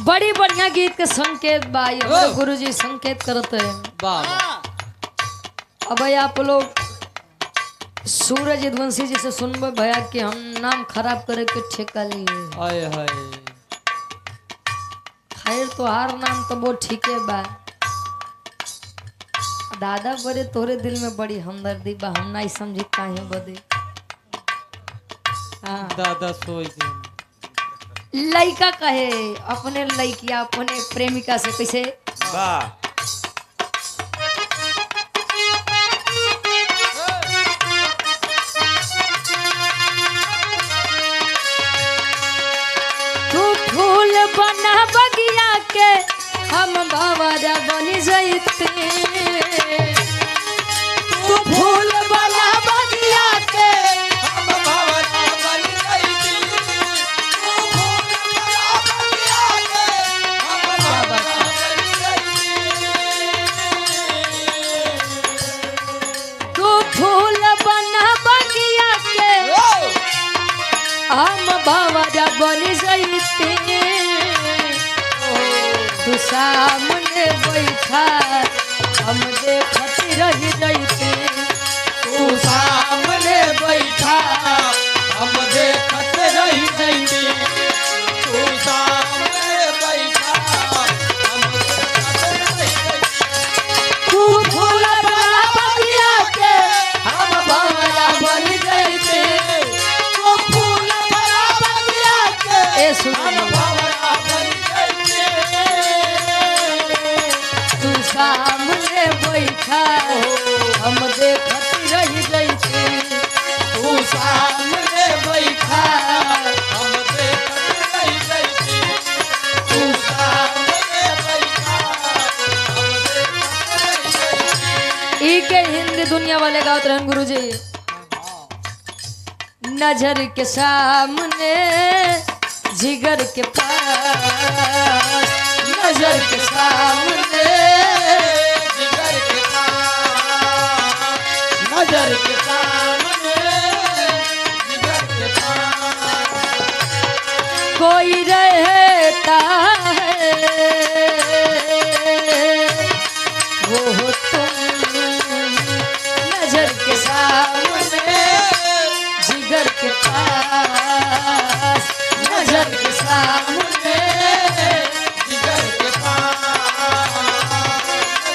बड़ी बढ़िया गीत के संकेत भाई हमारे गुरुजी संकेत करते हैं। अब भाई आप लोग सूरज यदुवंशी जी से सुनबे भैया कि हम नाम खराब करे के ठेका लिए। हाय हाय खैर तो हार नाम तो बहुत ठीक है बा। दादा बड़े तोरे दिल में बड़ी हमदर्दी बा, हम नहीं समझी काहे बदे। हाँ दादा सोई दिन लड़का कहे अपने लड़किया अपने प्रेमिका से कैसे वाह तू फूल बना बगिया के हम बावरा बनी जैते। तू फूल बना बगिया के हम भवरा बन गई तू फूल बना बगिया के हम बावरा बनी जैते। तू सामने बैठा हम देखत रह जैते। तू सामने बैठा हम देखत रही जैती। तू सामने बैठा हम देखत रही जैती। तू फूल बना बगिया के हम बावरा बन जैते। तू फूल बना बगिया के ए सुन हम भवरा बन गई। तू सामने बैठा हम देखत रह जैते। तू सामने बैठा हम देखत रही जैती। तू सामने बैठा हम देखत रही जैती। ई के हिंदी दुनिया वाले गावत रहन गुरुजी। नजर के सामने जिगर के पास। नजर के सामने जिगर के पास नजर के सामने जिगर के पास कोई रहता है वो तुम। नजर के सामने जिगर के पास। नजर के सामने जिगर के पास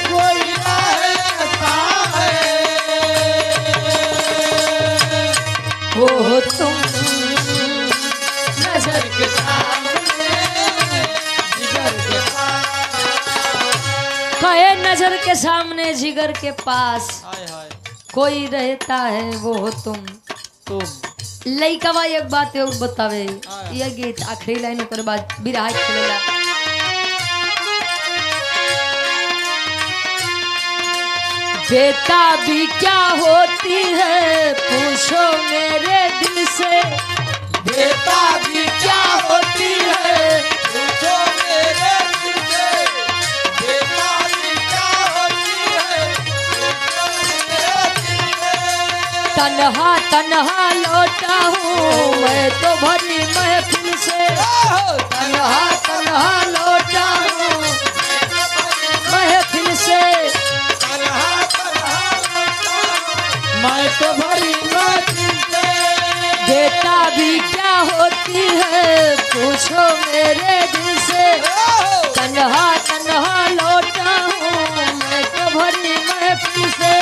कोई रहता है वो तुम। नजर के सामने जिगर के पास। कहे नजर के सामने जिगर के पास हाय हाय कोई रहता है वो तुम। तुम लइकवा एक बात और बतावे। ये गीत आखिरी लाइन ओकर बाद बिरहा खेलेला। बेटा भी क्या होती है पूछो मेरे दिल से। बेटा भी क्या होती है पूछो मेरे दिल से। बेटा भी क्या होती है पूछो मेरे दिल से। तन्हा तन्हा लौटा हूँ मैं तो भरी महफिल से। तन्हा तन्हा लौटा हूँ महफिल से। तन्हा तन्हा लौटा मैं तो भरी महफिल से। बेटा भी क्या होती है पूछो मेरे दिल से। तन्हा तन्हा लौटा हूँ मैं तो भरी महफिल से।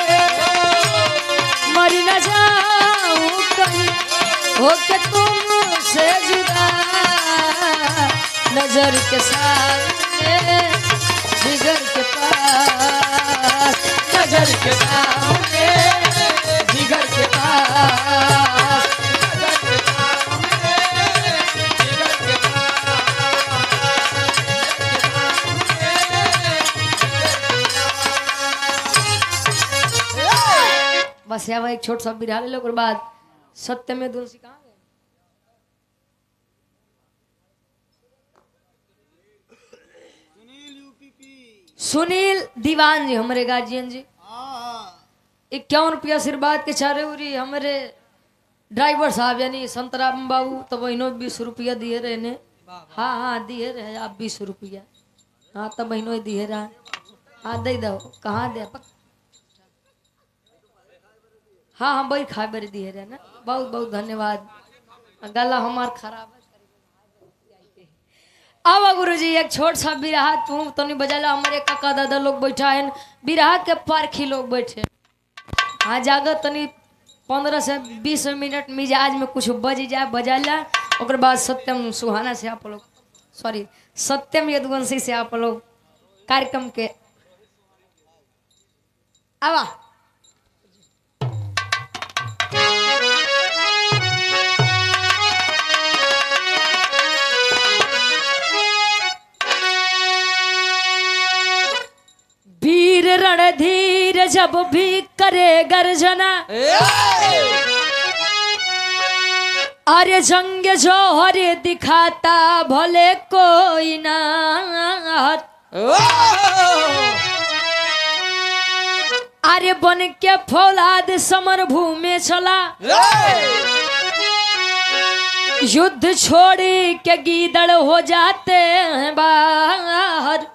मर न जाऊँ कहीं होके तुमसे जुदा। नजर के सामने जिगर के पास। नजर के सामने जिगर के पास। बस यहाँ एक छोट सा बिरहा ले लो ओकर बाद सत्य में तुलसी कहाँ गए? सुनील दीवान जी हमारे गार्जियन जी 51 रुपया आशीर्वाद के चारे उरी हमारे ड्राइवर साहब यानी संतराम बाबू तो वही 20 रुपया दिए रहे ने हाँ हाँ दिए रहे आप 20 रुपया। हाँ तब बहनों दिए रहा। हाँ दे दो कहाँ दे हाँ हाँ बड़ी खा बड़ी दिए रहे ना। बहुत बहुत धन्यवाद। गला हमार खराब है। अब गुरुजी एक छोट सा बिरहा तू तो नहीं बजाला। हमारे काका दादा लोग बैठा है बिरहा के पारखी लोग बैठे। हाँ जागर तनी 15 से 20 मिनट मिजाज में कुछ बज जाए बजाला। और बाद सत्यम सुहाना से आप लोग सॉरी सत्यम यदुवंशी से आप लोग कार्यक्रम के आवा। वीर रणधीर जब भी करे गर्जना अरे जंग जोहर दिखाता भले कोई ना। अरे बन के फौलाद समर भूमि चला युद्ध छोड़ के गीदड़ हो जाते हैं बाहर।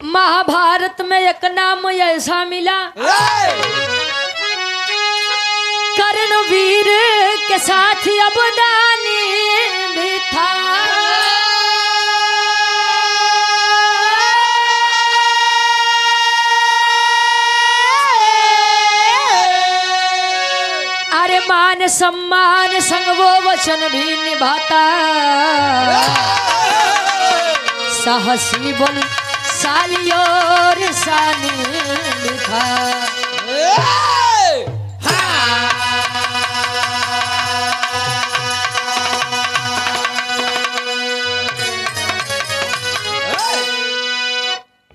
महाभारत में एक नाम ऐसा मिला कर्णवीर के साथ अबदानी भी था। अरे मान सम्मान संग वो वचन भी निभाता। साहसी बन सालियोर सानी लिखा।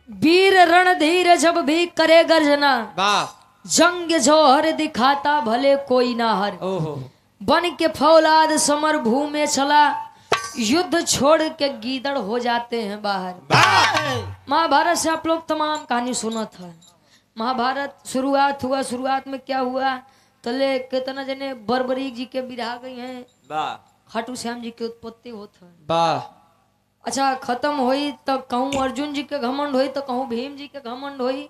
वीर रणधीर जब भी करे गर्जना जंग जोहर दिखाता भले कोई ना हर। बन के फौलाद समर भूमि चला युद्ध छोड़ के गीदड़ हो जाते हैं बाहर। महाभारत से आप लोग तमाम कहानी सुना था। महाभारत शुरुआत हुआ। शुरुआत में क्या हुआ तले कितना जने बर्बरीक जी के बिरहा गई हैं। खाटू श्याम जी की उत्पत्ति होता है। अच्छा खत्म हुई तो कहूँ अर्जुन जी के घमंड हुई तो कहूँ भीम जी के घमंड हुई।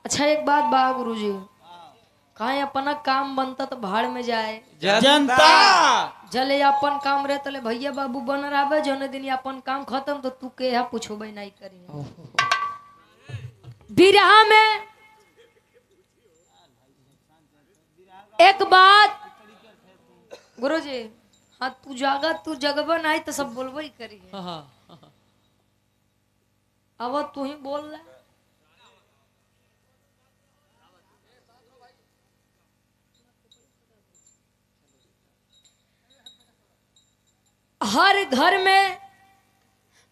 अच्छा एक बात बा गुरु जी कहा अपना काम बनता तो भाड़ में जाए जनता जले अपन काम रहे तले भैया बाबू बन रहा जौने दिन अपन काम खत्म तो तू के यहाँ पूछो भाई नहीं करी। बिरहा में एक बात गुरु जी हाँ तू जगबा नहीं तो सब बोलबो ही करी। अब तू ही बोल रहा हर घर में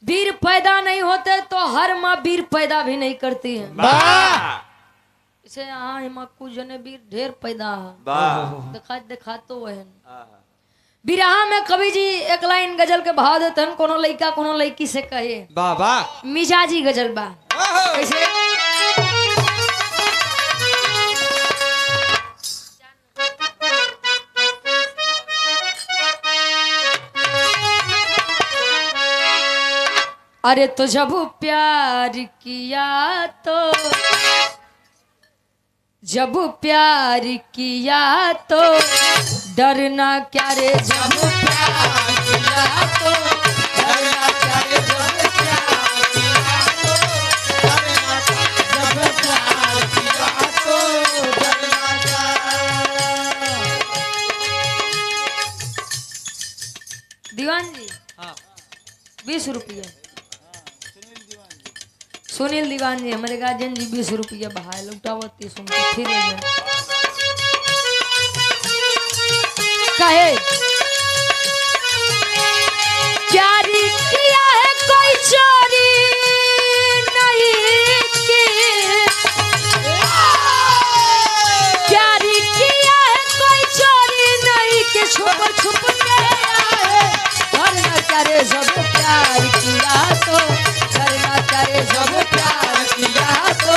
वीर पैदा नहीं होते तो हर माँ वीर पैदा भी नहीं करती है। इसे यहाँ हिमाकू जने वीर ढेर पैदा है देखा तो वह बिरहा में कवि जी एक लाइन गजल के भाव देते हैं। कोनो लड़का कोनो लड़की से कहे मिजाजी गजल बा कैसे अरे तो जब प्यार किया तो जब प्यार किया तो डरना क्या रे। जब प्यार किया तो डरना क्या रे। जब प्यार किया तो डरना जब प्यार किया तो डरना क्या। दीवान जी 20 रुपये सुनील दीवान जी हमारे गार्जियन जी 20 रुपया बहाए लुटावती सुन के फिर कहे प्यारी किया है कोई चोरी नहीं की। प्यारी किया है कोई चोरी नहीं के छुप छुप के आए। डरना क्या रे जब प्यार किया तो डरना क्या रे जब प्यार किया तो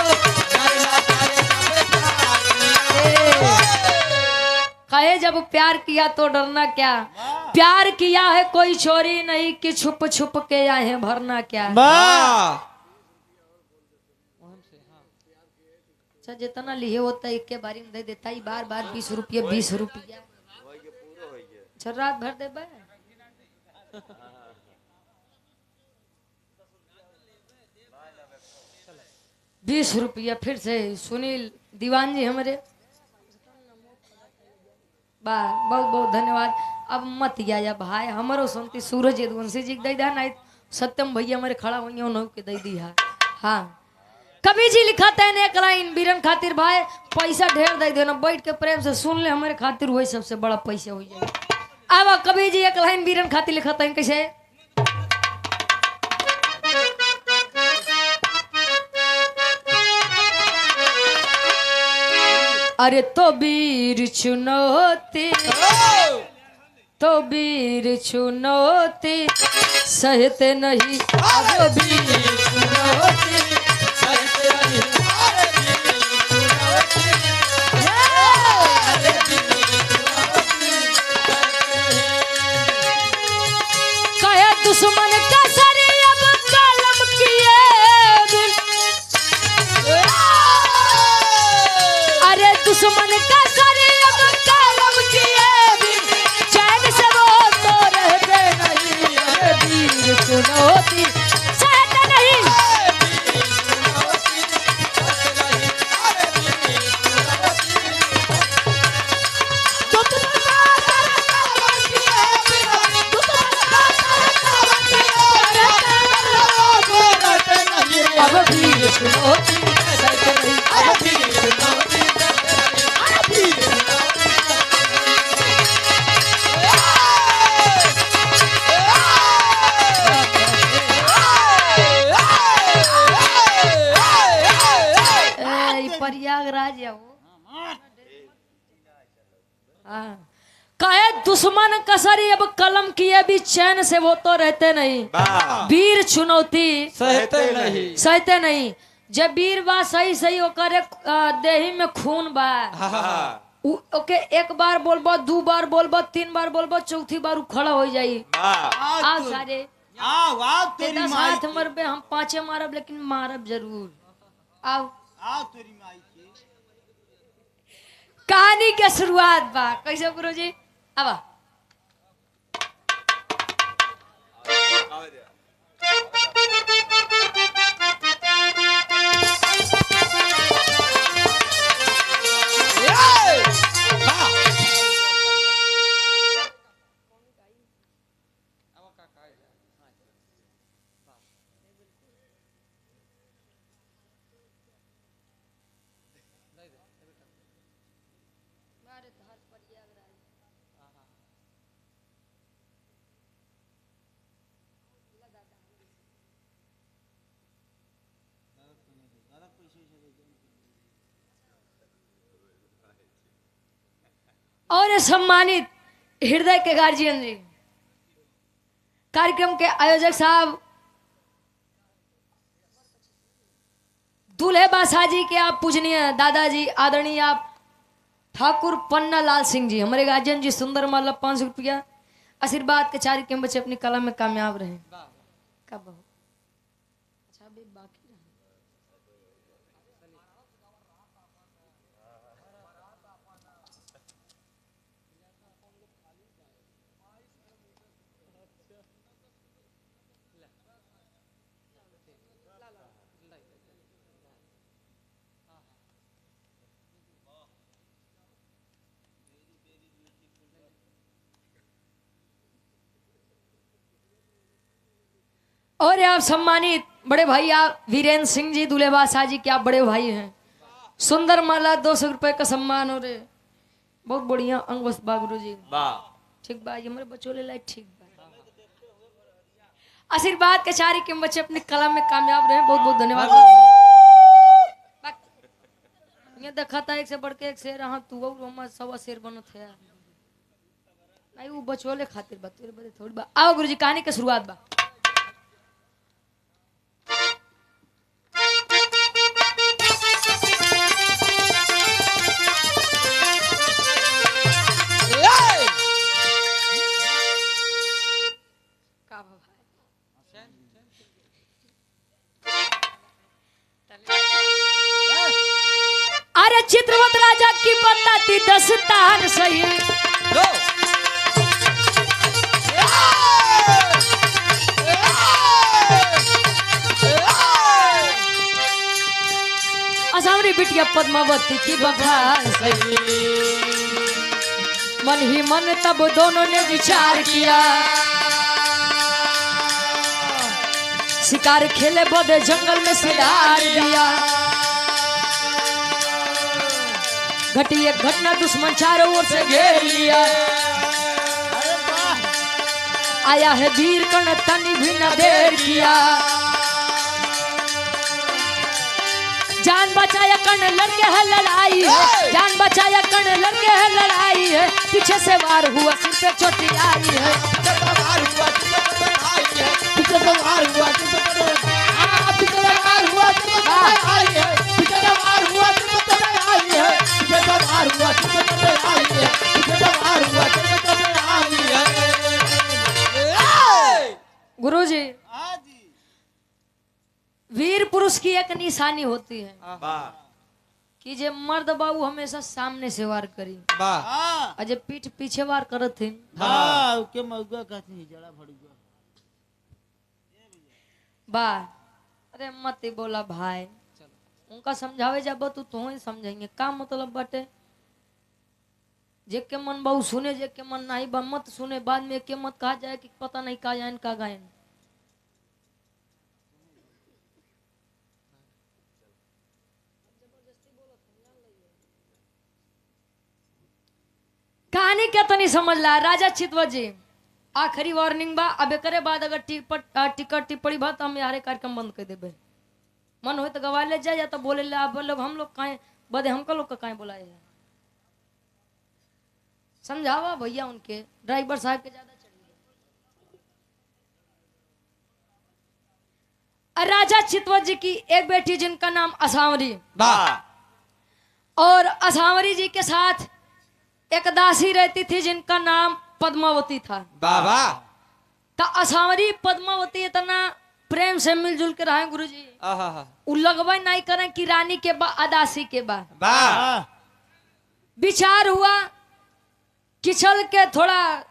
डरना क्या रे जब प्यार किया। कहे जब प्यार किया तो डरना क्या, प्यार किया है कोई चोरी नहीं कि छुप छुप के आए हैं भरना क्या। अच्छा जितना लिए होता है एक के बारी में दे देता ही, बार बार 20 रुपये 20 रुपया। अच्छा रात भर दे बे 20 रुपया। फिर से सुनील दीवान जी हमारे बहुत बहुत धन्यवाद। अब मत या भाई हमारो सुनती सूरज यदुवंशी जी दे दा नहीं सत्यम भैया हमारे खड़ा हुई उन्होंने के दे दी है। हाँ कभी जी लिखा तैने एक लाइन बीरन खातिर भाई पैसा ढेर दे देना, बैठ के प्रेम से सुन ले हमारे खातिर वही सबसे बड़ा पैसा हो जाए। अब कभी जी एक लाइन बीरन खातिर लिखा तैन कैसे, अरे तो वीर चुनौती तो वीर चुनौती सहते नहीं, अब वीर चुनौती सहते नहीं, कहे दुश्मन का सरी अब कलम किए, अरे दुश्मन का सरी अब कलम किए चैन से वो तो रहते नहीं, अरे वीर चुनौती सहते नहीं। अब वीर चुनौती सहते नहीं, अब वीर चुनौती प्रयागराज है वो। हाँ कहे दुश्मन कसरी अब कलम किए भी चैन से वो तो रहते नहीं, वीर चुनौती सहते नहीं। जब वीर बा सही सही ओकरे देही में खून बा, ओके एक बार बोलबो दो बार बोलबो तीन बार बोलबो चौथी बार खड़ा हो जाई। आ सारे तेरी हाथ मरबे हम पांचे मारब लेकिन मारब जरूर। आओ कहानी के शुरुआत बा कैसे गुरुजी अब और सम्मानित हृदय के गार्जियन जी, कार्यक्रम के आयोजक साहब दूल्हे बासाजी के आप पूजनीय दादाजी आदरणीय आप ठाकुर पन्ना लाल सिंह जी, हमारे गार्जियन जी सुंदर माला 500 रुपया आशीर्वाद के 4 के बच्चे अपनी कला में कामयाब रहे। कब अच्छा अभी बाकी और आप सम्मानित बड़े भाई आप वीरेंद्र सिंह जी दूल्हेबासा जी के आप बड़े भाई हैं। सुंदर माला 200 रुपए का सम्मान हो रहे, बहुत बढ़िया अंग बस गुरु जी ठीक बा, ये मेरे बच्चों ले लाए ठीक बा। आशीर्वाद के 4 के बच्चे अपनी कला में कामयाब रहे, बहुत बहुत धन्यवाद। ये देखा था एक से बढ़ के एक शेर, हाँ तू और सवा शेर बनत है नहीं वो बचोले खातिर बा तेरे बदे थोड़ी बा। आओ गुरुजी कहानी की शुरुआत बा। चित्रवत राजा की बताती दस्तान सही। असावरी बिटिया पद्मावती की बखान सही। मन ही मन तब दोनों ने विचार किया, शिकार खेले बड़े जंगल में सिधार दिया। घटी एक घटना दुश्मन चारों ओर से घेर लिया। आया है वीर कर्ण तनी भी न देर किया। जान बचाया कर्ण लड़के है लड़ाई है, जान बचाया कर्ण लड़के है लड़ाई है। पीछे से वार हुआ सिर पे चोटी आई है। गुरुजी, वीर पुरुष की एक निशानी होती है कि जे मर्द बाबू हमेशा सामने से वार करी, अजय पीठ पीछे वार करत थे। के मौका कहते जड़ा भड़ुआ बा अरे मत ही बोला भाई, उनका समझावे जब तू ही समझेंगे का मतलब बाटे। जे के मन बहु सुने, जे के मन नहीं बा मत सुने। बाद में के मत कहा जाए कि पता नहीं का जाए का गायन। कहानी क्या तनी समझ ला राजा चितवत जी। आखिरी वार्निंग बा, अब करे बाद अगर टिकट टिप्पणी बा तो हम यारे कार्यक्रम बंद कर देबे। मन हो तो गवा ले जाए, या तो बोले ले आप लोग हम लोग काहे बदे हमका लोग का काहे बुलाए है। समझावा भैया उनके ड्राइवर साहब के ज्यादा चढ़ी। राजा चितवत जी की एक बेटी जिनका नाम असावरी, और असावरी जी के साथ एक दासी रहती थी जिनका नाम पद्मावती था। बाबा तो असावरी पद्मावती इतना प्रेम से मिलजुल के रहे गुरुजी, लगवा नहीं करें कि रानी के बा अदासी के बा। विचार हुआ कि चल के थोड़ा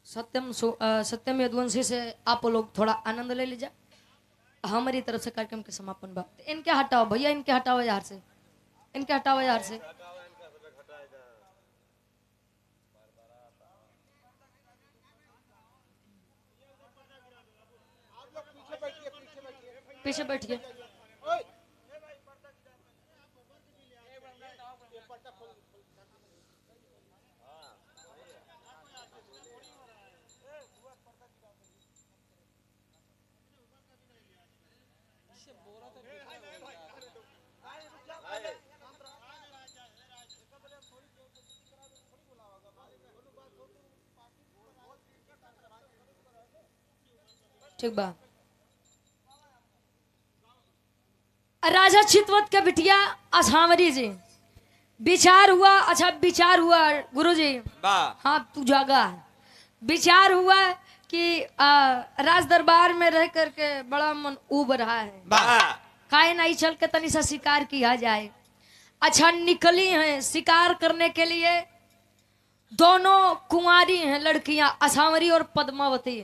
सत्यम यदुवंशी से आप लोग थोड़ा आनंद ले लीजिए। हमारी तरफ से कार्यक्रम के समापन बा। इनके हटाओ भैया, इनके हटाओ यार से, इनके हटाओ यार से। पीछे बैठिए। ठीक बा। राजा चितवत के बिटिया असावरी जी, विचार हुआ। अच्छा विचार हुआ गुरुजी, हाँ तू जागा। विचार हुआ कि राज दरबार में रह करके बड़ा मन उब रहा है, काहे नहीं चल के तनी सा शिकार किया जाए। अच्छा निकली हैं शिकार करने के लिए। दोनों कुंवारी हैं लड़कियां, असावरी और पद्मावती।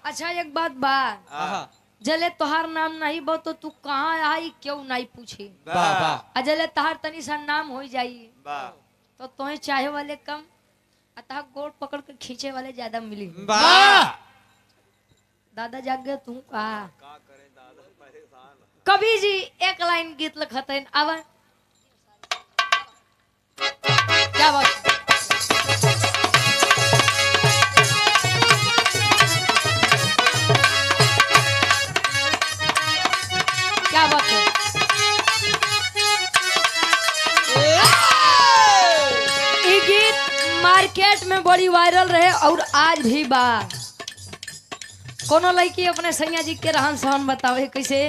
अच्छा एक बात बा, जले तोहार नाम नहीं बो तो तू कहाँ आई क्यों नहीं पूछी। अजले तोहार तनी सा नाम हो जाई तो तुम्हें चाहे वाले कम, अतः गोड़ पकड़ के खींचे वाले ज्यादा मिली। दादा जाग गए तू कहा कभी जी एक लाइन गीत लिखते अब क्या बात। क्या बात है। ये गीत मार्केट में बड़ी वायरल रहे और आज भी बा। कोनो लड़की अपने सैया जी के रहन सहन बतावे कैसे।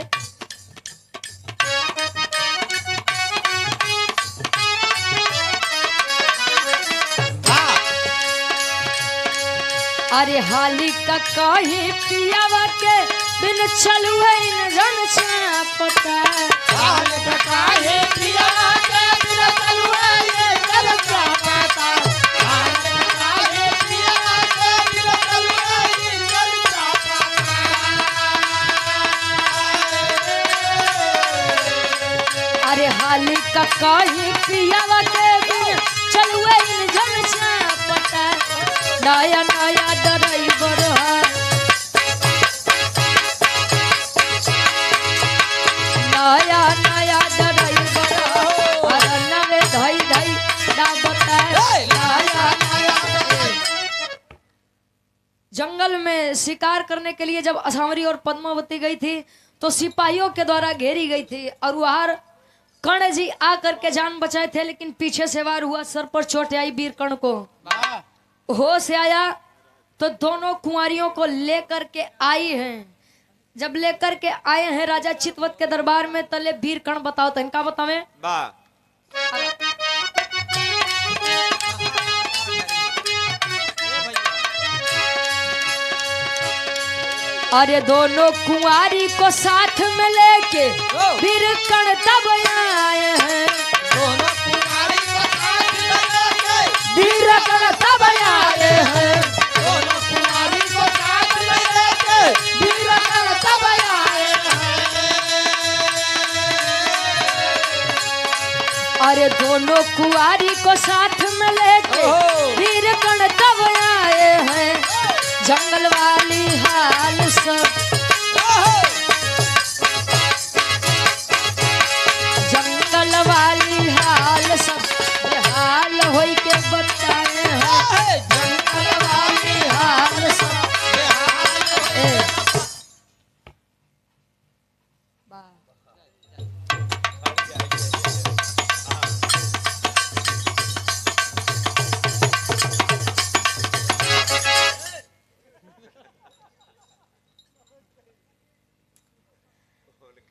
अरे हाली का कहीं पियावा के बिन चलुए न जन छापता हाल काहे पियावा के बिन चलुए ये जल चाहता हाल काहे पियावा के बिन चलुए ये जल चाहता अरे हाली का कहीं पियावा के बिन चलुए न जन छापता नया नया ड्राइवर है नया नया ड्राइवर अरे नवे धई धई ना बताए नया नया जंगल में शिकार करने के लिए जब असावरी और पद्मावती गई थी तो सिपाहियों के द्वारा घेरी गई थी और वहां कर्ण जी आकर के जान बचाए थे लेकिन पीछे से वार हुआ सर पर चोट आई वीर कर्ण को होश आया तो दोनों कुंवारियों को लेकर के आई हैं जब लेकर के आए हैं राजा चितवत के दरबार में तले वीर कर्ण बताओ तो इनका बतावे अरे दोनों कुंवारी को साथ में लेके वीर कर्ण तब आए हैं दोनों कुमारी को साथ लेके वीर कर्ण तब आए हैं दोनों कुमारी को साथ लेके वीर कर्ण तब आए अरे दोनों कुंवारी को साथ में लेके वीर कर्ण तब आए हैं जंगल वाली हाल सब जंगल वाली हाल सब हाल होई के बताए हैं जंगल वाली हाल सब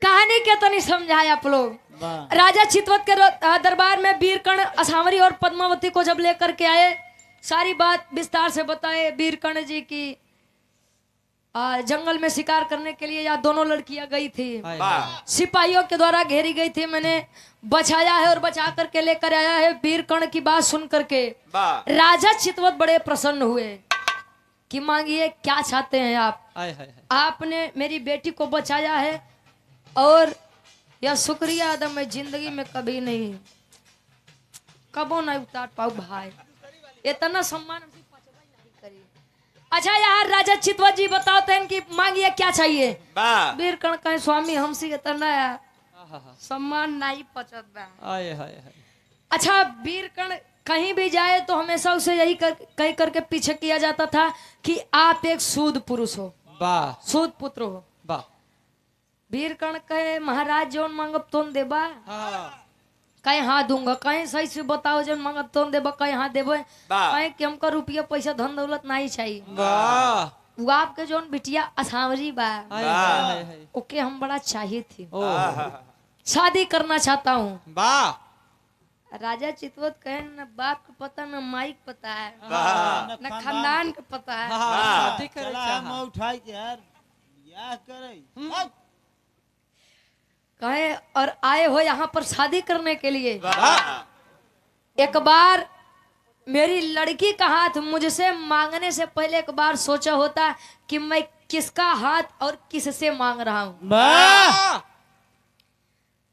कहानी के तो नहीं समझाए आप लोग राजा चितवत के दरबार में वीर कर्ण असावरी और पद्मावती को जब लेकर के आए सारी बात विस्तार से बताए वीर कर्ण जी की जंगल में शिकार करने के लिए या दोनों लड़कियां गई थी सिपाहियों के द्वारा घेरी गई थी मैंने बचाया है और बचा करके लेकर आया है वीर कर्ण की बात सुन करके राजा चितवत बड़े प्रसन्न हुए कि मांगिए क्या चाहते हैं आप आपने मेरी बेटी को बचाया है और यह शुक्रिया अदा मैं जिंदगी में कभी नहीं कबो नहीं उतार पाऊ भाई इतना सम्मान नहीं करी। अच्छा यार राजा चितवत जी बताते हैं कि मांगिए क्या चाहिए वीर कर्ण कहे स्वामी हमसे इतना सम्मान नहीं पचत बा अच्छा वीर कर्ण कहीं भी जाए तो हमेशा उसे यही कह करके पीछे किया जाता था कि आप एक सूद पुरुष हो सूद पुत्र हो वीर कर्ण कहे महाराज जोन मांगब तोन देबा कहीं हाँ दूंगा कहीं सही से बताओ जोन मांगब तोन देबा कहीं हाँ देबो कहीं कि हमको रुपया पैसा धन दौलत नहीं चाहिए वो आपके जोन बिटिया असावरी बा ओके हम बड़ा चाहिए थी शादी करना चाहता हूँ राजा चितवत कहे न बाप का पता न माई का पता है न खानदान का पता है उठाई यार या करे कहे और आए हो यहाँ पर शादी करने के लिए एक बार मेरी लड़की का हाथ मुझसे मांगने से पहले एक बार सोचा होता कि मैं किसका हाथ और किससे मांग रहा हूँ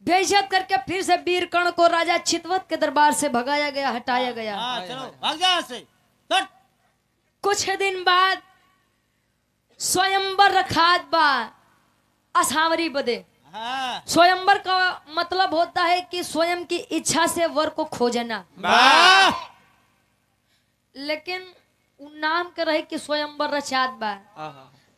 बेइज्जत करके फिर से वीर कर्ण को राजा चितवत के दरबार से भगाया गया हटाया गया चलो भाग जा से कुछ दिन बाद स्वयंवर रखात बा असावरी बदे स्वयंवर का मतलब होता है कि स्वयं की इच्छा से वर को खोजना लेकिन नाम के रहे कि स्वयंवर रचात बा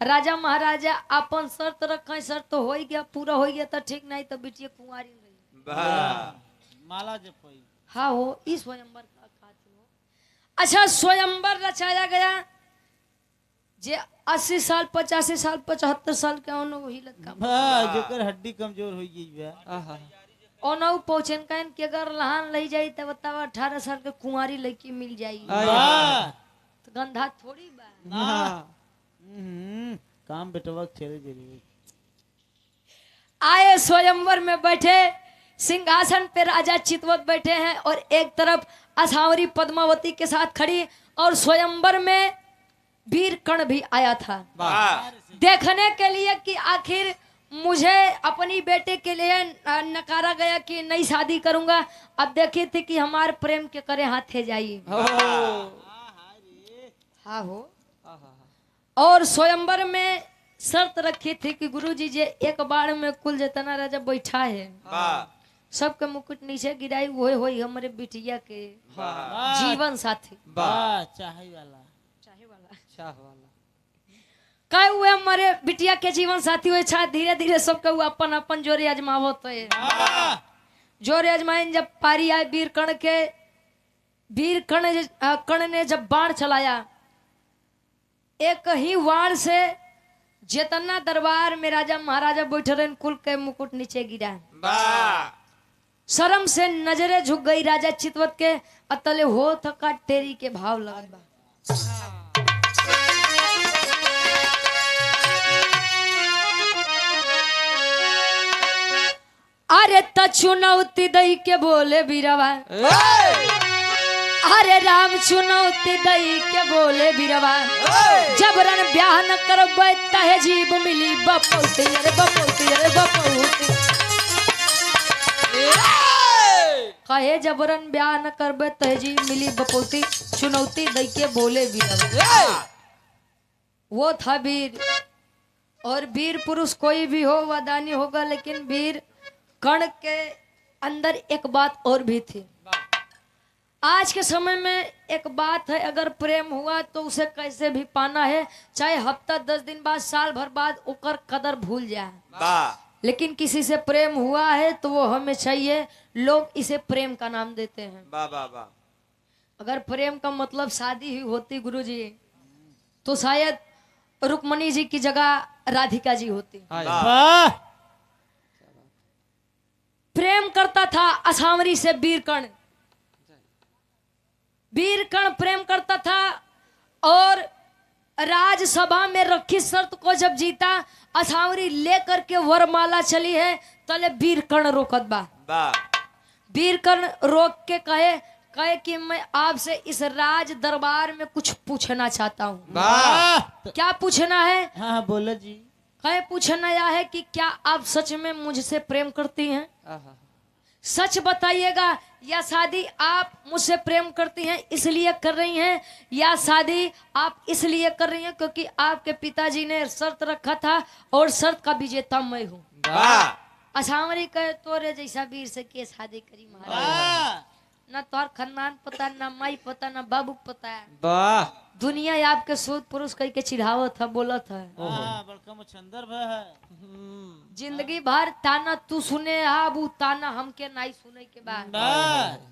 राजा महाराजा अपन शर्त रखे शर्त तो हो गया पूरा हो गया तो ठीक नहीं तो बिटिया कुंवारी रही माला जपई हाँ हो इस स्वयंवर का खातिर हो। अच्छा स्वयंवर रचाया गया जे 80 साल 85 साल 75 साल के ono वही लड़का जेकर हड्डी कमजोर हो गई बा ono पहुंचन कहन कि अगर लहान लई जाई तब बतावा 18 साल के कुंवारी लड़की मिल जाई तो गंधा थोड़ी बा ना काम बेटवा खेले जरूर आए स्वयंवर में बैठे, सिंहासन पे राजा चितवत बैठे हैं और एक तरफ असावरी पद्मावती के साथ खड़ी, और स्वयंवर में वीर कर्ण भी आया था देखने के लिए कि आखिर मुझे अपनी बेटे के लिए नकारा गया कि नहीं शादी करूंगा। अब देखी थी कि हमारे प्रेम के करे हाथे जाइए। हाँ हो। और स्वयंवर में शर्त रखी थी कि गुरुजी जे एक बार में कुल जितना राजा बैठा है सबके मुकुट नीचे गिराई वही होई हमारे बिटिया के जीवन साथी। चाहे वाला चाह वाला कहे हुए हमारे बिटिया के जीवन साथी हुए। छा धीरे धीरे सबके हुआ अपन अपन जोरे आजमावत है। जोरे आजमाइन जब पारी आए वीर कर्ण के, वीर कर्ण ने जब बाण चलाया, एक ही वाण से जितना दरबार में राजा महाराजा बैठे रहे कुल के मुकुट नीचे गिरा। शर्म से नजरे झुक गई राजा चितवत के, अतले हो थका तेरी के भाव लगत बा। अरे त चुनौती दई के बोले बीरवा, अरे राम चुनौती दई के बोले बीरवा, जबरन ब्याह न करबै तहे जीव मिली बपौती, अरे बपौती, अरे बपौती। कहे जबरन ब्याह न करबै तहे जीव मिली बपौती, चुनौती दई के बोले बीरवा। वो था वीर, और वीर पुरुष कोई भी हो वदानी होगा, लेकिन वीर कर्ण के अंदर एक बात और भी थी। आज के समय में एक बात है, अगर प्रेम हुआ तो उसे कैसे भी पाना है, चाहे हफ्ता 10 दिन बाद साल भर बाद ओकर कदर भूल जाए। लेकिन किसी से प्रेम हुआ है तो वो हमें चाहिए, लोग इसे प्रेम का नाम देते हैं। अगर प्रेम का मतलब शादी ही होती गुरुजी, तो शायद रुक्मणी जी की जगह राधिका जी होती। प्रेम करता था असावरी से वीर कर्ण, वीर कर्ण प्रेम करता था, और राजसभा में रखी शर्त को जब जीता, असावरी लेकर के वरमाला चली है, तले वीर कर्ण रोकत बा। वीर कर्ण रोक के कहे कि मैं आपसे इस राज दरबार में कुछ पूछना चाहता हूँ। क्या पूछना है? हाँ बोलो जी। कहे पूछना यह है कि क्या आप सच में मुझसे प्रेम करती हैं? सच बताइएगा, या शादी आप मुझसे प्रेम करती हैं इसलिए कर रही हैं, या शादी आप इसलिए कर रही हैं क्योंकि आपके पिताजी ने शर्त रखा था और शर्त का विजेता मैं हूँ। असावरी कहे तोरे जैसा वीर से के शादी करी महाराज, ना तोहर खानदान पता, ना माई पता, ना बाबू पता है। दुनिया आपके सूद पुरुष कह के चिढ़ावत है, बोलत है। बड़का मच्छंदर है। जिंदगी भर ताना तू सुने, वो ताना हमके नहीं सुने के बाद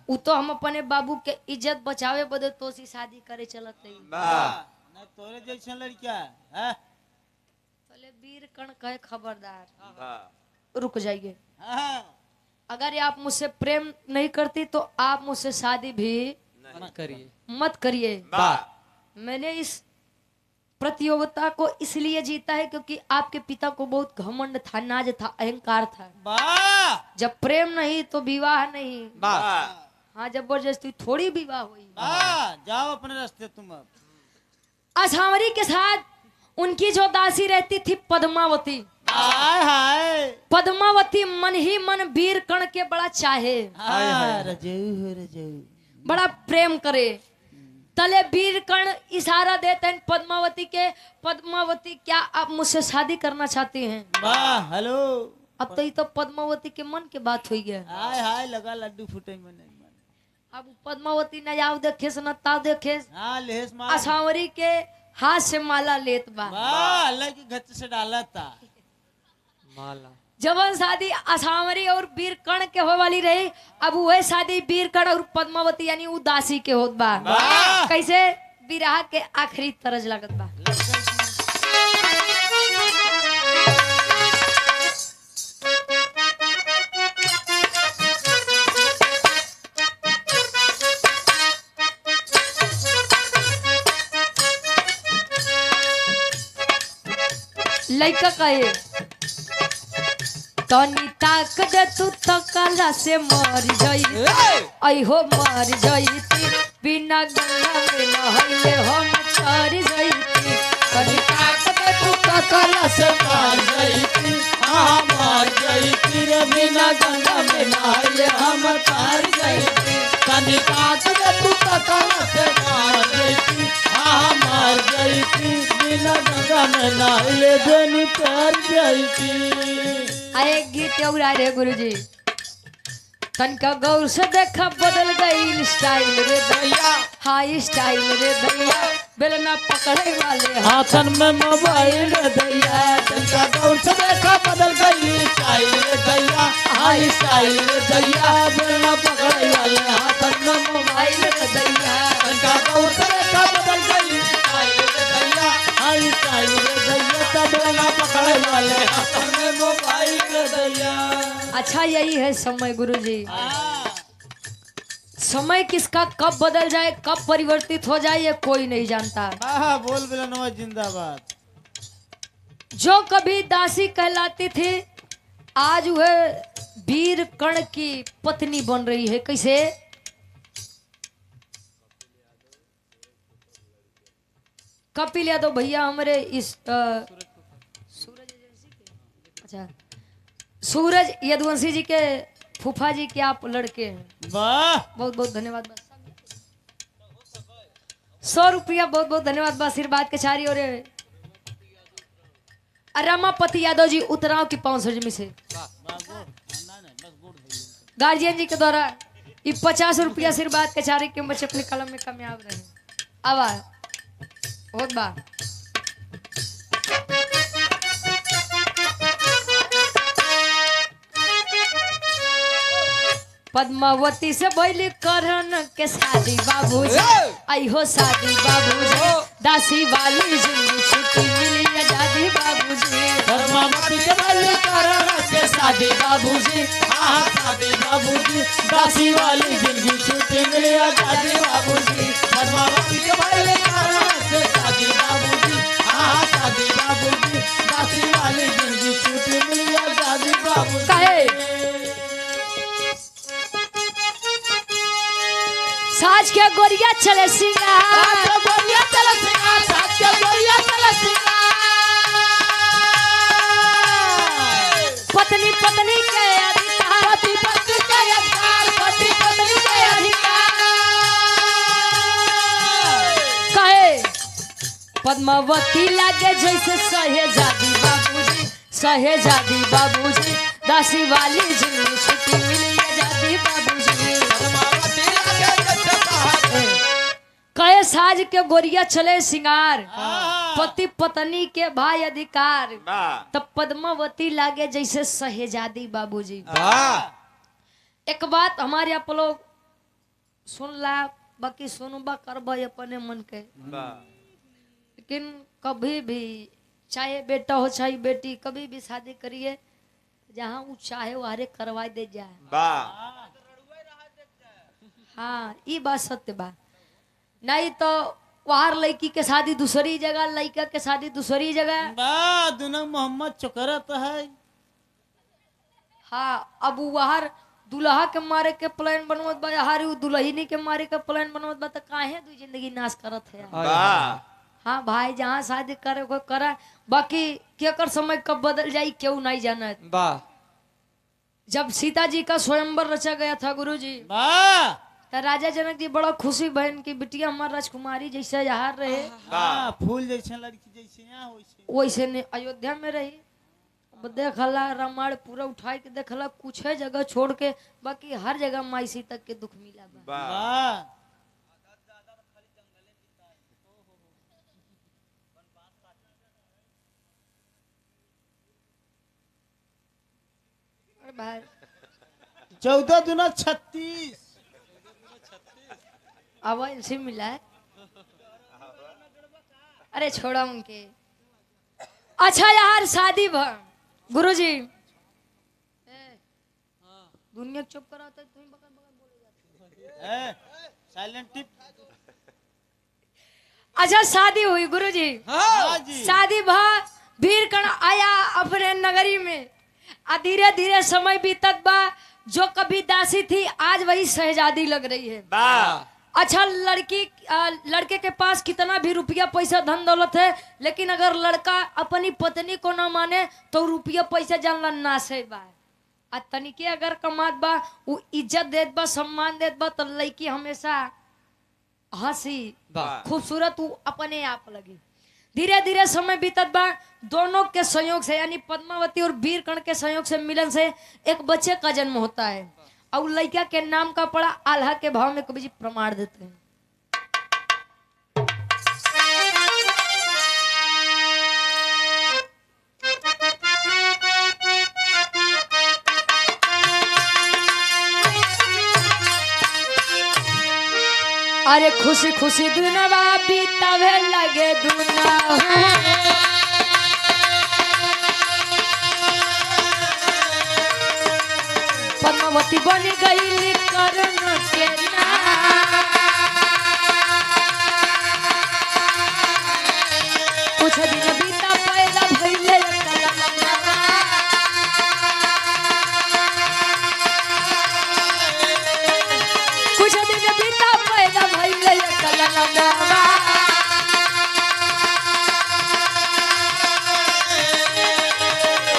उ तो हम अपने बाबू के इज्जत बचावे बदे तो सी शादी करे चलत नहीं। ना तोरे जैसा लड़का है। चले वीर कर्ण कहे खबरदार, रुक जाइए। अगर आप मुझसे प्रेम नहीं करती तो आप मुझसे शादी भी मत करिए। मैंने इस प्रतियोगिता को इसलिए जीता है क्योंकि आपके पिता को बहुत घमंड था, नाज था, अहंकार था। जब प्रेम नहीं तो विवाह नहीं। हाँ जबरदस्ती थोड़ी विवाह हुई। जाओ अपने रास्ते तुम। अब असावरी के साथ उनकी जो दासी रहती थी पद्मावती, पद्मावती मन ही मन वीर कर्ण के बड़ा चाहे, बड़ा प्रेम करे। तले वीर कर्ण इशारा देते हैं पद्मावती के, पद्मावती क्या आप मुझसे शादी करना चाहती हैं? हेलो। अब तो ये तो पद्मावती के मन के बात हुई है। हाय लगा लड्डू फूटे मैंने। अब पद्मावती न जाओ देखे न ताव देखे, हाँ असावरी के हाथ से माला लेत बा। अल्लाह की गच से डाला था माला। जवन शादी असावरी और वीर कर्ण के हो वाली रही, अब वह शादी वीर कर्ण और पद्मावती यानी उदासी के होत बा। कैसे विराह के आखिरी तरज लगत बा। लइका कहे तनी ताक दे तू तकला से मर जाई आई हो मर जाईती बिना गंगा में नहाइले हम तर जाईती तनी ताक दे तू तकला से मार जाईती हाँ मार जाईती रे बिना गंगा में नहाइले हम तार जाईती तनी ताक दे तू तकला से मार जाईती हाँ मार जाईती बिना गंगा में नहाइले धनी तार जाईती। आए गीत और आ रहे गुरुजी तनका गौर से देखा बदल गई स्टाइल रे दैया हाई स्टाइल रे दैया बेलना पकड़े वाले हाथन में मोबाइल दैया तनका गौर से देखा बदल गई स्टाइल दैया हाई स्टाइल दैया बेलना पकड़े वाले हाथन में मोबाइल दैया तनका गौर से देखा बदल गई स्टाइल दैया हाई स्टाइल दैया बेलना पकड़े वाले हाथन में मोबाइल दैया। अच्छा यही है समय गुरुजी समय किसका कब बदल जाए कब परिवर्तित हो जाए ये कोई नहीं जानता। हाँ बोल बिलनवा जिंदाबाद। जो कभी दासी कहलाती थी आज वह वीर कर्ण की पत्नी बन रही है। कैसे? कपिल यादव भैया हमारे इस अच्छा सूरज यदुवंशी जी के फूफा जी के आप लड़के हैं। वाह बहुत बहुत धन्यवाद। 100 रुपया बहुत बहुत धन्यवाद आशीर्वाद के चारी और रमापति यादव जी उतराव की 500 जमी से गार्जियन जी के द्वारा ये 50 रुपया आशीर्वाद के चारी के बच्चे अपने कलम में कामयाब रहे। अब बहुत बार पद्मावती से बैली करण के शादी बाबूजी आई हो शादी बाबूजी दासी वाली जिंदगी छुट्टी मिली आजादी बाबूजी पद्मावती से बैली करण के शादी बाबूजी हाँ शादी बाबूजी दासी वाली जिंदगी छुट्टी मिली आजादी बाबूजी पद्मावती से बैली करण के शादी बाबूजी हाँ शादी बाबूजी दासी वाली जिंदगी छुट्टी मिली आजादी बाबूजी। कहे साज के गोरिया चले सिंगार गोरिया चले सिंगार साज के गोरिया चले सिंगार पत्नी पत्नी के अधिकार पति पत्नी के अधिकार पति पत्नी के अधिकार कहे पद्मावती लागे जैसे सहेजादी बाबूजी सहेजादी बाबूजी दासी वाली जिंदगी छुट्टी मिली आजादी बाबूजी कहे साज के गोरिया चले सिंगार पति पत्नी के भाई अधिकार तब पद्मावती लागे जैसे सहेजादी बाबूजी। एक बात हमारे आप लोग सुन ला बाकी सुनबा करबा अपने मन के लेकिन कभी भी चाहे बेटा हो चाहे बेटी कभी भी शादी करिए जहाँ वो चाहे वहां करवा दे जाए। हाँ ये बात सत्य बा नहीं तो वहां लड़की के शादी दूसरी जगह लड़का के शादी दूसरी जगह दोनों मोहम्मद चकरत है। हाँ अब वहां दुल्हा के मारे के प्लान बनवत बा यार दुल्हनी के मारे के प्लान बनवत बा तो काहे दू जिंदगी नाश करत है। हाँ भाई जहाँ शादी करे को करा बाकी केकर समय कब बदल जाई क्यों नहीं जाना। जब सीता जी का स्वयंवर रचा गया था गुरुजी तो राजा जनक जी बड़ा खुशी बहन की बिटिया हमार राजकुमारी जैसे यहाँ रहे फूल जैसे लड़की जैसे वैसे ने अयोध्या में रही। देखला रामायण पूरा उठाई के देखला कुछ है जगह छोड़ के बाकी हर जगह माई सीता के दुख मिला बा। भाई 14 दूना 36 अब इनसे मिला है। अरे छोड़ा उनके। अच्छा यार शादी गुरुजी दुनिया चुप करा था तुम बकर बकर बोले साइलेंट टिप। अच्छा शादी हुई गुरुजी हाँ जी। शादी वीर कर्ण आया अपने नगरी में। धीरे धीरे समय बीतत बा। जो कभी दासी थी आज वही शहजादी लग रही है। अच्छा लड़के के पास कितना भी रुपया पैसा धन दौलत है, लेकिन अगर लड़का अपनी पत्नी को न माने तो रुपया पैसा जानला नाश है बा। तनिके अगर कमात बा वो इज्जत देत बा, सम्मान देत बा, तो लड़की हमेशा हंसी खूबसूरत वो अपने आप लगी। धीरे धीरे समय बीतत बा। दोनों के संयोग से यानी पद्मावती और वीर कर्ण के संयोग से मिलन से एक बच्चे का जन्म होता है और लड़का के नाम का पड़ा आल्हा के भाव में कवि जी प्रमाण देते हैं। अरे खुशी खुशी दुनवा बीतावे लगे दुना पद्मावती बन गई कर्ण के कुछ दिन बीता पैदा भइले कुछ दिन बीता पैदा भइले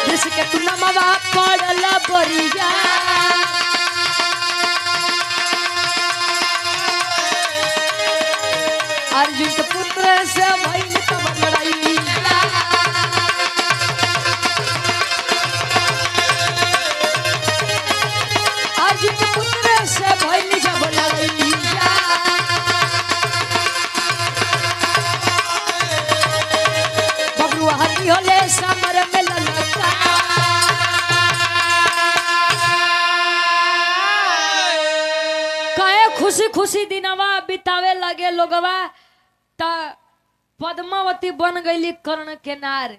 जिसके तू नमवा पड़ल बरिया अर्जुन के पुत्र से भइल तब लड़ाई अर्जुन के पुत्र से भइल जब लड़ाई बबरुआ हल्दी होले समर में ललका कहे खुशी खुशी दिनवा बितावे लगे लोगवा। पद्मावती बन गई कर्ण के नार।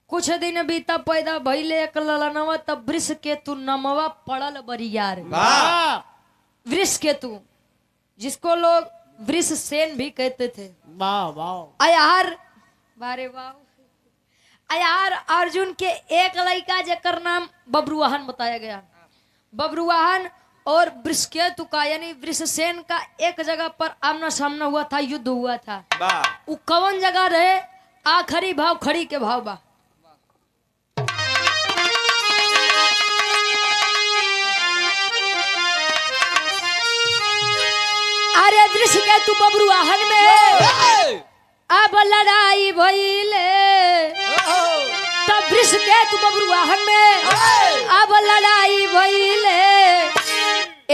कुछ दिन बीता पैदा भइले एक ललनवा तब वृष केतु नमवा पड़ल बरियार। वृष केतु जिसको लोग वृष सेन भी कहते थे। अयार बारे वाह अयार अर्जुन के एक लड़का जेकर नाम बब्रुवाहन बताया गया। बब्रुवाहन और वृषकेतु का यानी वृषसेन का एक जगह पर आमना सामना हुआ था, युद्ध हुआ था। वो कौन जगह रहे? आखिरी भाव खड़ी के भाव बा। अरे वृषकेतु बब्रुवाहन में अब लड़ाई भइले तब वृषकेतु बब्रुवाहन में अब लड़ाई भइले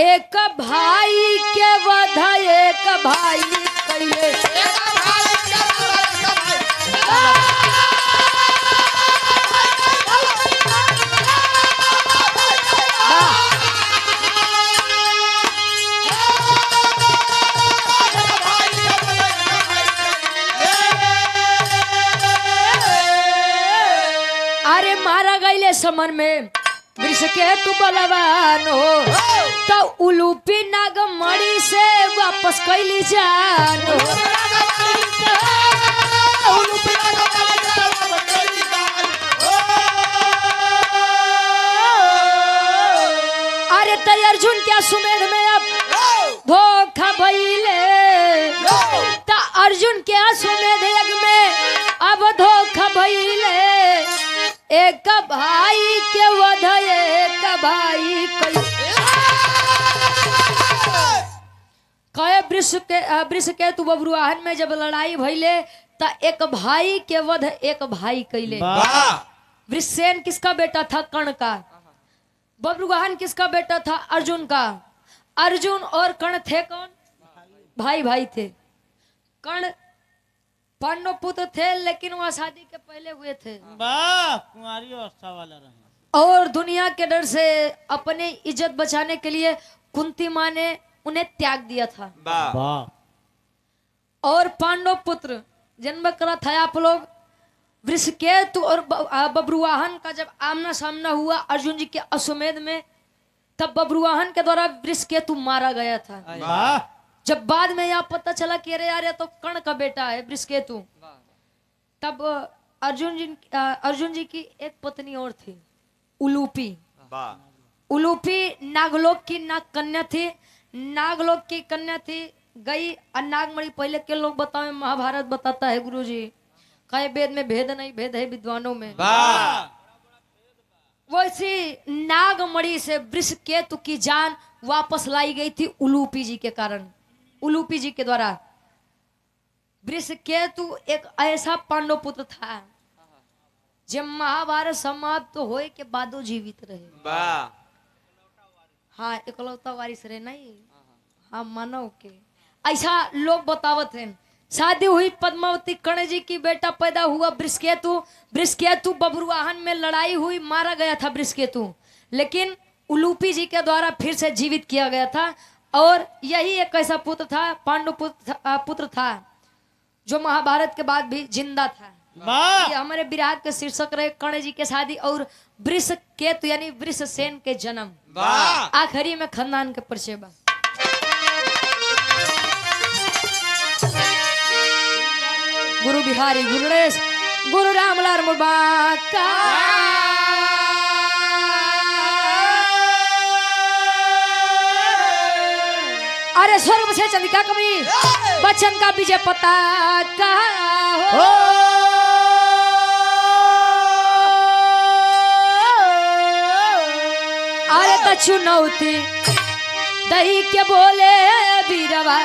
एक भाई के वध एक भाई कइले अरे मारा गईले समर में वृषकेतु बलवान हो तो उलूपी नागमणि से वापस कैली जान हो। अरे तो अर्जुन क्या सुमेध में अब धोखा भइले तो अर्जुन क्या सुमेध यज्ञ में अब धोखा भइले एक भाई के वध एक भाई कहे वृषकेतु बब्रुवाहन में जब लड़ाई भइले त एक भाई के वध एक भाई कैले। वृषसेन किसका बेटा था? कर्ण का। बब्रुवाहन किसका बेटा था? अर्जुन का। अर्जुन और कर्ण थे कौन? भाई भाई थे। कर्ण पांडव पुत्र थे लेकिन वह शादी के पहले हुए थे। कुंवारी अवस्था वाला रहे। और दुनिया के डर से अपने इज्जत बचाने के लिए कुंती माँ ने उन्हें त्याग दिया था। और पांडव पुत्र जन्म करा था आप लोग। वृषकेतु और बब्रुवाहन का जब आमना सामना हुआ अर्जुन जी के अश्वमेध में तब बब्रुवाहन के द्वारा वृषकेतु मारा गया था। जब बाद में यह पता चला कि अरे यार ये तो कर्ण का बेटा है वृषकेतु, तब अर्जुन जी की एक पत्नी और थी, उलूपी। वाह। उलूपी नागलोक की नाग कन्या थी, नागलोक की कन्या थी। गई और नागमणि, पहले के लोग बताओ, महाभारत बताता है गुरुजी, कहे वेद में भेद नहीं, भेद है विद्वानों में। वाह। वैसी नागमणि से वृषकेतु की जान वापस लाई गई थी उलूपी जी के कारण, उलूपी जी के द्वारा। वृषकेतु एक ऐसा पांडव पुत्र था जब महाभारत समाप्त होए के बादो जीवित रहे। वाह। हाँ, इकलौता वारिस रहे नहीं, हाँ मानव के। ऐसा लोग बतावत हैं। शादी हुई पद्मावती कर्ण जी की, बेटा पैदा हुआ वृषकेतु। वृषकेतु बब्रुवाहन में लड़ाई हुई, मारा गया था वृषकेतु, लेकिन उलूपी जी के द्वारा फिर से जीवित किया गया था। और यही एक ऐसा पुत्र था, पांडु पुत्र था जो महाभारत के बाद भी जिंदा था। ये हमारे विराट के शीर्षक रहे, कर्ण जी के शादी और वृषकेतु यानी वृषसेन के जन्म। वाह। आखिरी में खानदान के परिचय बा। गुरु बिहारी गुरुदेश गुरु रामलाल मुर्बा का। अरे स्वर्ग से चंद्रिका कवि बच्चन का विजय पता का हो। अरे तो चुनौती दही के बोले बीरवा,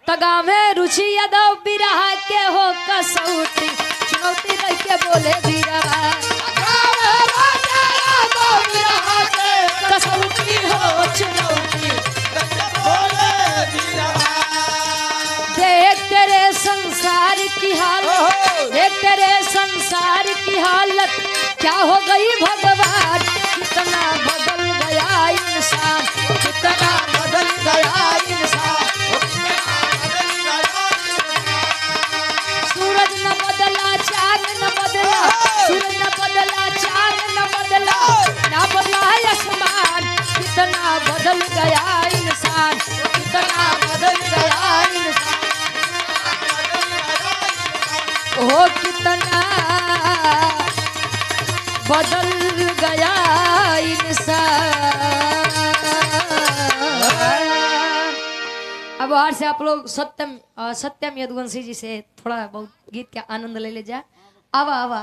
तगा में रुचि यादव बिरहा के हो कसौती। चुनौती दही के बोले बीरवा, कसौती हो चुनौती। देख तेरे संसार की हालत, देख तेरे संसार की हालत क्या हो गई भगवान। कितना बदल गया इंसान, कितना बदल गया इंसान। सूरज न बदला, चांद न बदला, सूरज न बदला, चांद न बदला, ना बदला है आसमान। कितना बदल गया इंसान, कितना बदल गया इंसान। ओ कितना बदल गया इंसान। अब बाहर से आप लोग सत्यम यदुवंशी जी से थोड़ा बहुत गीत का आनंद ले ले जा। आवा आवा।